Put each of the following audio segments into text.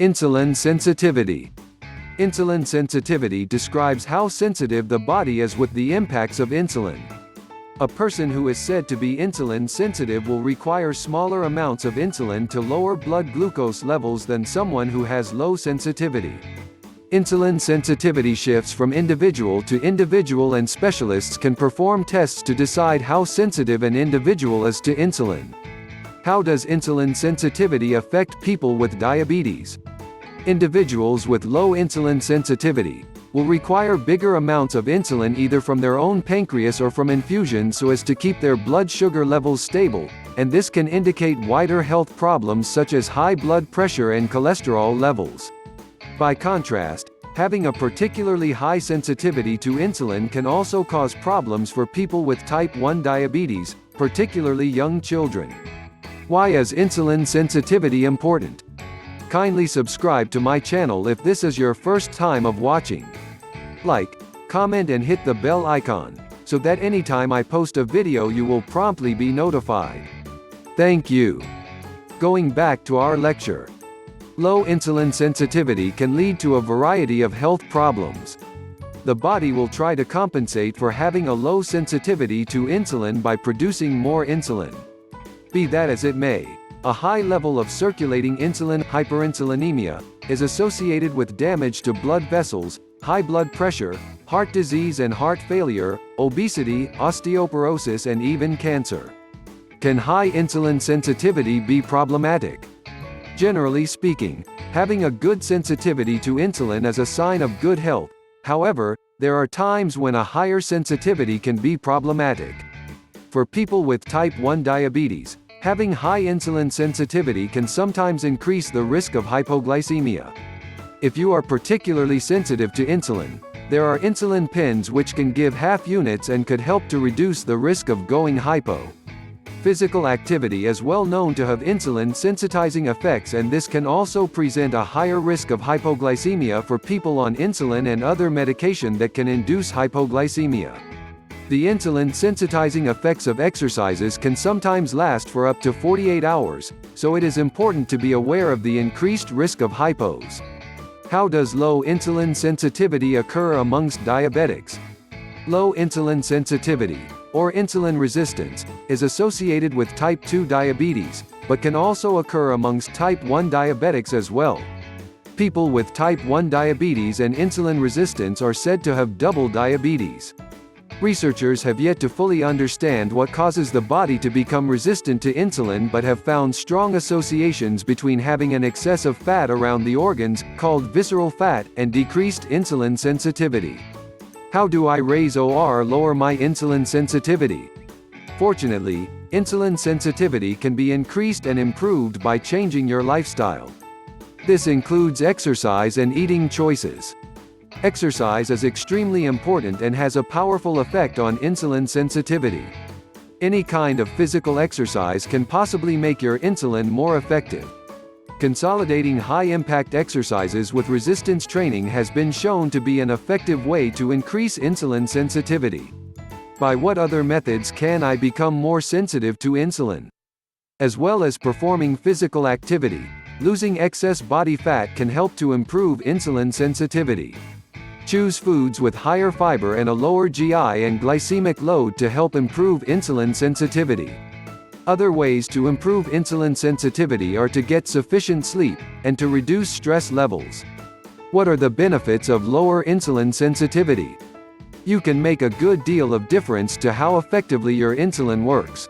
Insulin sensitivity. Insulin sensitivity describes how sensitive the body is with the impacts of insulin. A person who is said to be insulin sensitive will require smaller amounts of insulin to lower blood glucose levels than someone who has low sensitivity. Insulin sensitivity shifts from individual to individual, and specialists can perform tests to decide how sensitive an individual is to insulin. How does insulin sensitivity affect people with diabetes? Individuals with low insulin sensitivity will require bigger amounts of insulin either from their own pancreas or from infusions so as to keep their blood sugar levels stable, and this can indicate wider health problems such as high blood pressure and cholesterol levels. By contrast, having a particularly high sensitivity to insulin can also cause problems for people with type 1 diabetes, particularly young children. Why is insulin sensitivity important? Kindly subscribe to my channel if this is your first time of watching. Like, comment and hit the bell icon, so that anytime I post a video you will promptly be notified. Thank you. Going back to our lecture. Low insulin sensitivity can lead to a variety of health problems. The body will try to compensate for having a low sensitivity to insulin by producing more insulin. Be that as it may, a high level of circulating insulin, hyperinsulinemia, is associated with damage to blood vessels, high blood pressure, heart disease and heart failure, obesity, osteoporosis and even cancer. Can high insulin sensitivity be problematic? Generally speaking, having a good sensitivity to insulin is a sign of good health. However, there are times when a higher sensitivity can be problematic. For people with type 1 diabetes, having high insulin sensitivity can sometimes increase the risk of hypoglycemia. If you are particularly sensitive to insulin, there are insulin pens which can give half units and could help to reduce the risk of going hypo. Physical activity is well known to have insulin sensitizing effects, and this can also present a higher risk of hypoglycemia for people on insulin and other medication that can induce hypoglycemia. The insulin sensitizing effects of exercises can sometimes last for up to 48 hours, so it is important to be aware of the increased risk of hypos. How does low insulin sensitivity occur amongst diabetics? Low insulin sensitivity, or insulin resistance, is associated with type 2 diabetes, but can also occur amongst type 1 diabetics as well. People with type 1 diabetes and insulin resistance are said to have double diabetes. Researchers have yet to fully understand what causes the body to become resistant to insulin, but have found strong associations between having an excess of fat around the organs, called visceral fat, and decreased insulin sensitivity. How do I raise or lower my insulin sensitivity? Fortunately, insulin sensitivity can be increased and improved by changing your lifestyle. This includes exercise and eating choices. Exercise is extremely important and has a powerful effect on insulin sensitivity. Any kind of physical exercise can possibly make your insulin more effective. Consolidating high-impact exercises with resistance training has been shown to be an effective way to increase insulin sensitivity. By what other methods can I become more sensitive to insulin? As well as performing physical activity, losing excess body fat can help to improve insulin sensitivity. Choose foods with higher fiber and a lower GI and glycemic load to help improve insulin sensitivity. Other ways to improve insulin sensitivity are to get sufficient sleep, and to reduce stress levels. What are the benefits of lower insulin sensitivity? You can make a good deal of difference to how effectively your insulin works.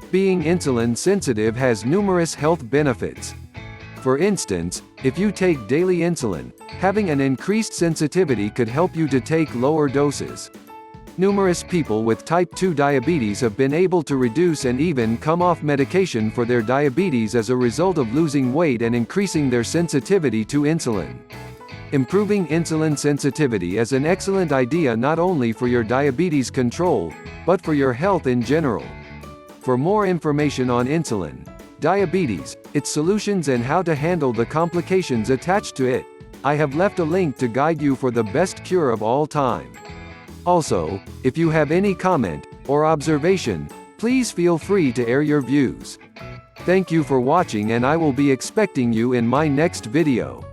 Being insulin sensitive has numerous health benefits. For instance, if you take daily insulin, having an increased sensitivity could help you to take lower doses. Numerous people with type 2 diabetes have been able to reduce and even come off medication for their diabetes as a result of losing weight and increasing their sensitivity to insulin. Improving insulin sensitivity is an excellent idea not only for your diabetes control, but for your health in general. For more information on insulin, diabetes, its solutions and how to handle the complications attached to it, I have left a link to guide you for the best cure of all time. Also, if you have any comment or observation, please feel free to air your views. Thank you for watching, and I will be expecting you in my next video.